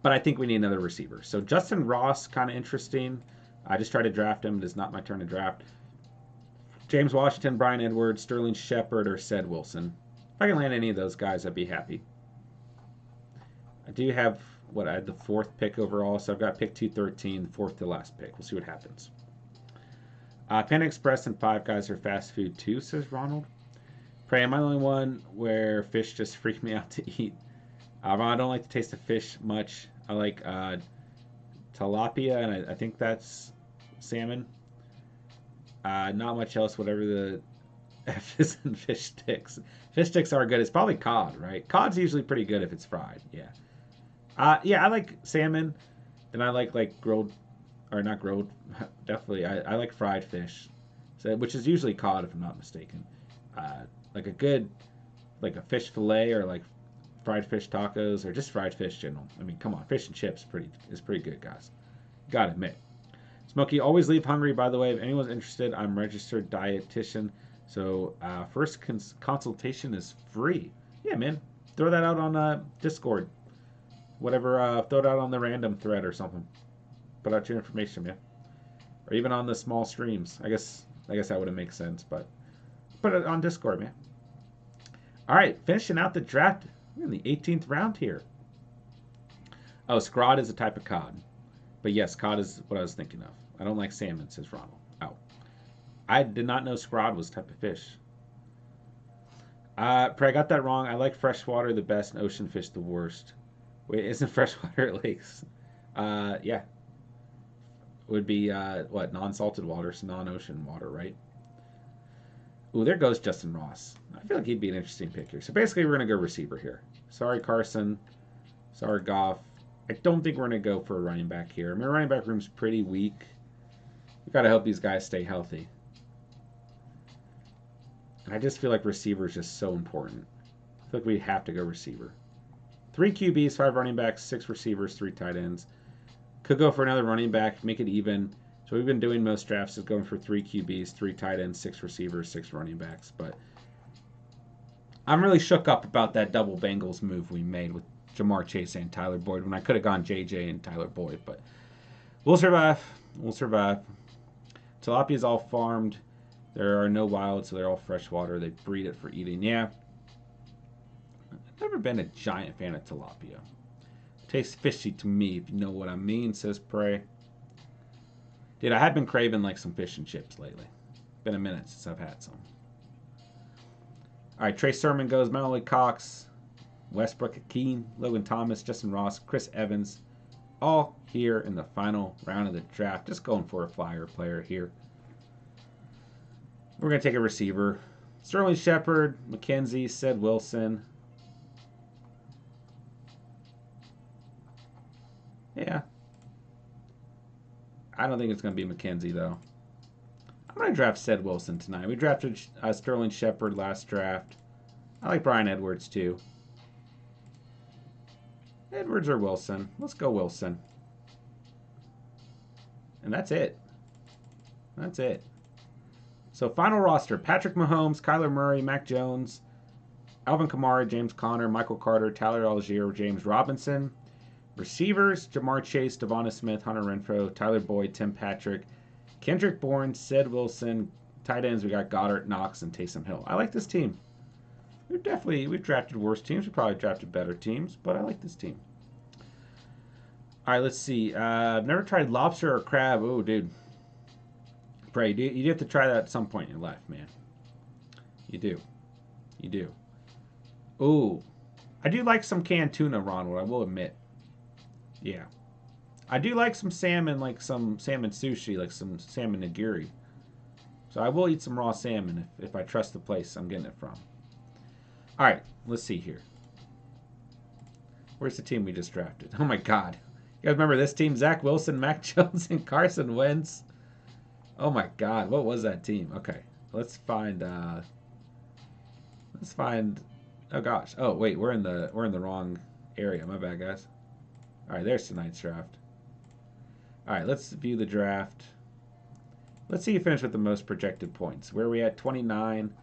But I think we need another receiver. So Justin Ross, kind of interesting. I just tried to draft him. It is not my turn to draft. James Washington, Brian Edwards, Sterling Shepard, or Ced Wilson. If I can land any of those guys, I'd be happy. I do have, I had the 4th pick overall, so I've got pick 213, 4th to last pick. We'll see what happens. Panda Express and Five Guys are fast food too, says Ronald. Pray, am I the only one where fish just freak me out to eat? I don't like the taste of fish much. I like tilapia, and I think that's salmon. Not much else, whatever the F is in fish sticks. Fish sticks are good. It's probably cod, right? Cod's usually pretty good if it's fried, yeah. Yeah, I like salmon. And I like grilled, or not grilled, definitely. I like fried fish, so which is usually cod if I'm not mistaken. Uh, like a good like a fish fillet or like fried fish tacos or just fried fish general. I mean, come on, fish and chips is pretty good, guys. Gotta admit. Smokey, always leave hungry. By the way, if anyone's interested, I'm registered dietitian, so first consultation is free. Yeah, man. Throw that out on Discord, whatever. Throw it out on the random thread or something. Put out your information, man. Or even on the small streams. I guess that wouldn't make sense, but put it on Discord, man. All right, finishing out the draft. We're in the 18th round here. Oh, scrod is a type of cod. But yes, cod is what I was thinking of. I don't like salmon, says Ronald. Oh. I did not know scrod was a type of fish. But I got that wrong. I like freshwater the best and ocean fish the worst. Wait, isn't freshwater lakes? Yeah. Would be, what, non-salted water, so non-ocean water, right? Ooh, there goes Justin Ross. I feel like he'd be an interesting pick here. So basically, we're going to go receiver here. Sorry, Carson. Sorry, Goff. I don't think we're going to go for a running back here. I mean, our running back room's pretty weak. We've got to help these guys stay healthy. And I just feel like receiver is just so important. I feel like we have to go receiver. 3 QBs, 5 running backs, 6 receivers, 3 tight ends. Could go for another running back, make it even. So we've been doing most drafts is going for 3 QBs, 3 tight ends, 6 receivers, 6 running backs. But I'm really shook up about that double Bengals move we made with Jamar Chase and Tyler Boyd when I could have gone JJ and Tyler Boyd. But we'll survive. We'll survive. Tilapia's all farmed. There are no wild, so they're all freshwater. They breed it for eating. Yeah. I've never been a giant fan of tilapia. Tastes fishy to me, if you know what I mean, says Prey. Dude, I have been craving like some fish and chips lately. Been a minute since I've had some. All right, Trey Sermon goes. Melody Cox, Westbrook Akeem, Logan Thomas, Justin Ross, Chris Evans, all here in the final round of the draft. Just going for a flyer player here. We're going to take a receiver. Sterling Shepard, McKenzie, Ced Wilson. Yeah. I don't think it's going to be McKenzie, though. I'm going to draft Ced Wilson tonight. We drafted Sterling Shepard last draft. I like Brian Edwards, too. Edwards or Wilson? Let's go Wilson. And that's it. That's it. So final roster. Patrick Mahomes, Kyler Murray, Mac Jones, Alvin Kamara, James Conner, Michael Carter, Tyler Algier, James Robinson. Receivers, Jamar Chase, Devonta Smith, Hunter Renfrow, Tyler Boyd, Tim Patrick, Kendrick Bourne, Ced Wilson. Tight ends, we got Goddard, Knox, and Taysom Hill. I like this team. We've drafted worse teams. We probably drafted better teams, but I like this team. All right, let's see. I've never tried lobster or crab. Oh, dude. Bray, you have to try that at some point in your life, man. You do. You do. Ooh. I do like some canned tuna, Ronald, I will admit. Yeah. I do like some salmon, like some salmon sushi, like some salmon nigiri. So I will eat some raw salmon if I trust the place I'm getting it from. All right, let's see here. Where's the team we just drafted? Oh, my God. You guys remember this team? Zach Wilson, Mac Jones, and Carson Wentz. Oh, my God. What was that team? Okay, let's find... oh, gosh. Oh, wait, we're in the wrong area. My bad, guys. All right, there's tonight's draft. All right, let's view the draft. Let's see you finish with the most projected points. Where are we at? 29,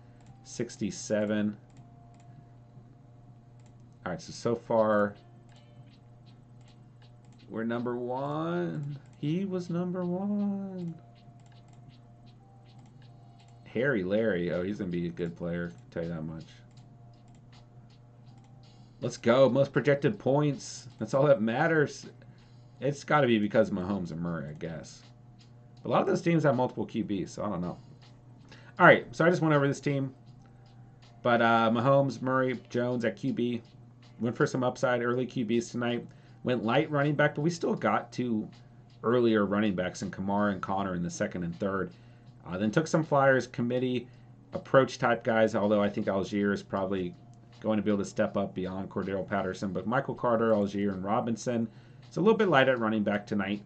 67. All right, so far, we're number 1. He was number 1. Harry Larry. Oh, he's going to be a good player. I'll tell you that much. Let's go. Most projected points. That's all that matters. It's got to be because of Mahomes and Murray, I guess. But a lot of those teams have multiple QBs, so I don't know. All right, so I just went over this team. But Mahomes, Murray, Jones at QB. Went for some upside early QBs tonight. Went light running back, but we still got 2 earlier running backs in Kamara and Connor in the 2nd and 3rd. Then took some flyers, committee, approach type guys, although I think Algier is probably going to be able to step up beyond Cordero Patterson. But Michael Carter, Algier, and Robinson. It's a little bit light at running back tonight.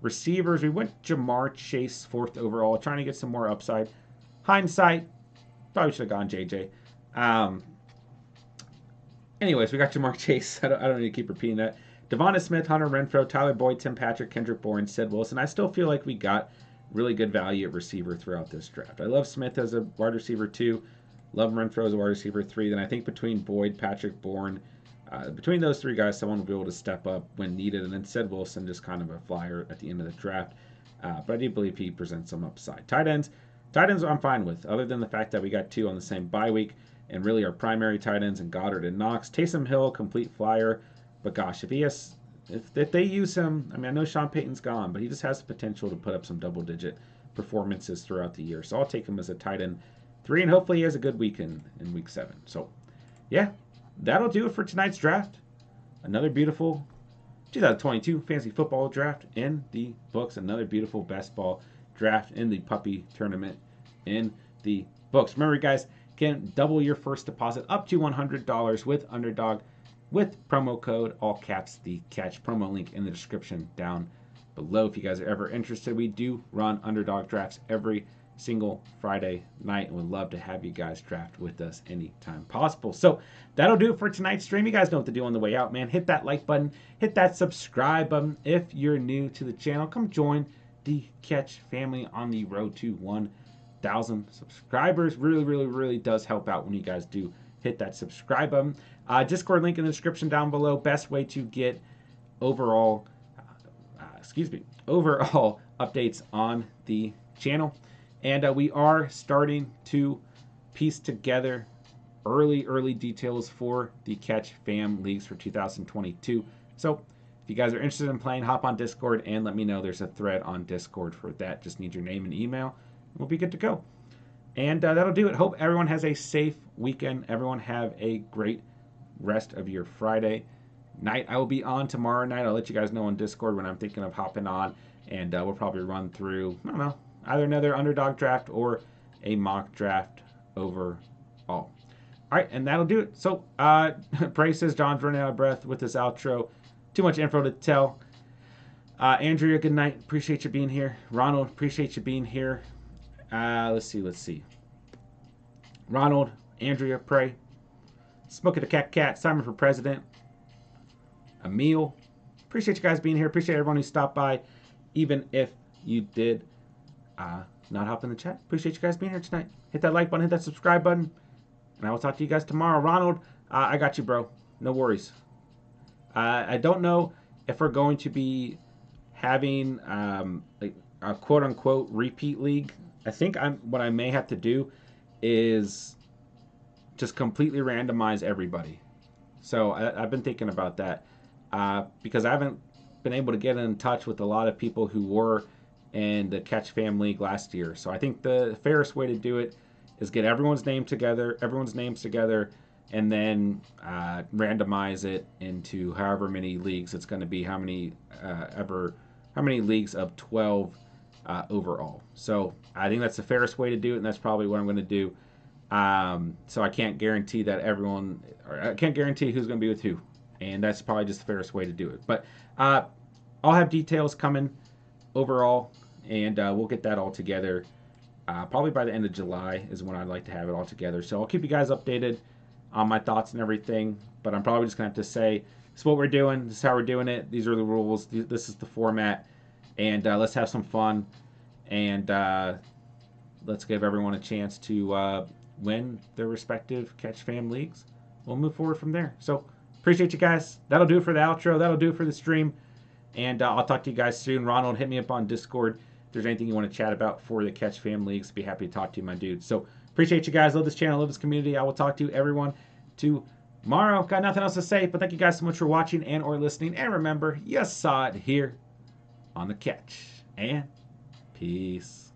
Receivers, we went Jamar Chase 4th overall, trying to get some more upside. Hindsight, probably should have gone JJ. Anyways, we got Jamar Chase. I don't need to keep repeating that. Devonta Smith, Hunter Renfrow, Tyler Boyd, Tim Patrick, Kendrick Bourne, Sid Wilson. I still feel like we got really good value at receiver throughout this draft. I love Smith as a wide receiver 2. Love Renfrow as a wide receiver 3. Then I think between Boyd, Patrick, Bourne, between those 3 guys, someone will be able to step up when needed. And then Sid Wilson, just kind of a flyer at the end of the draft. But I do believe he presents some upside. Tight ends I'm fine with, other than the fact that we got 2 on the same bye week. And really our primary tight ends in Goddard and Knox. Taysom Hill, complete flyer. But gosh, if they use him, I mean, I know Sean Payton's gone, but he just has the potential to put up some double-digit performances throughout the year. So I'll take him as a tight end 3, and hopefully he has a good week in week 7. So, yeah, that'll do it for tonight's draft. Another beautiful 2022 fantasy football draft in the books. Another beautiful best ball draft in the puppy tournament in the books. Remember, guys, can double your first deposit up to $100 with Underdog with promo code, all caps, the catch. Promo link in the description down below. If you guys are ever interested, we do run Underdog drafts every single Friday night, and would love to have you guys draft with us anytime possible. So that'll do it for tonight's stream. You guys know what to do on the way out, man. Hit that like button, hit that subscribe button. If you're new to the channel, come join the Catch family on the road to 1,000 subscribers. Really does help out when you guys do hit that subscribe button. Discord link in the description down below. Best way to get overall updates on the channel. And we are starting to piece together early details for the Catch Fam Leagues for 2022. So if you guys are interested in playing, hop on Discord and let me know. There's a thread on Discord for that. Just need your name and email, and we'll be good to go. And that'll do it. Hope everyone has a safe weekend. Everyone have a great rest of your Friday night. I will be on tomorrow night. I'll let you guys know on Discord when I'm thinking of hopping on. And we'll probably run through, I don't know, either another Underdog draft or a mock draft overall. All right, and that'll do it. So, Bray says John's running out of breath with this outro. Too much info to tell. Andrea, good night. Appreciate you being here. Ronald, appreciate you being here. Let's see. Ronald, Andrea, Pray. Smoking the Cat, Simon for President. Emil. Appreciate you guys being here. Appreciate everyone who stopped by, even if you did not hop in the chat. Appreciate you guys being here tonight. Hit that like button, hit that subscribe button, and I will talk to you guys tomorrow. Ronald, I got you, bro. No worries. I don't know if we're going to be having like a quote-unquote repeat league. I think what I may have to do is just completely randomize everybody. So I've been thinking about that because I haven't been able to get in touch with a lot of people who were in the Catch Fam League last year. So I think the fairest way to do it is get everyone's names together, and then randomize it into however many leagues it's going to be. How many leagues of 12 overall. So I think that's the fairest way to do it, and that's probably what I'm going to do. So I can't guarantee that I can't guarantee who's going to be with who, and that's probably just the fairest way to do it. But I'll have details coming overall, and we'll get that all together. Probably by the end of July is when I'd like to have it all together. So I'll keep you guys updated on my thoughts and everything, but I'm probably just going to have to say, this is what we're doing, this is how we're doing it, these are the rules, this is the format, and let's have some fun, and let's give everyone a chance to win their respective Catch Fam Leagues. We'll move forward from there. So, appreciate you guys. That'll do it for the outro. That'll do it for the stream. And I'll talk to you guys soon. Ronald, hit me up on Discord. If there's anything you want to chat about for the Catch Fam Leagues, be happy to talk to you, my dude. So, appreciate you guys. Love this channel. Love this community. I will talk to everyone tomorrow. Got nothing else to say, but thank you guys so much for watching and or listening. And remember, you saw it here on the Catch. And peace.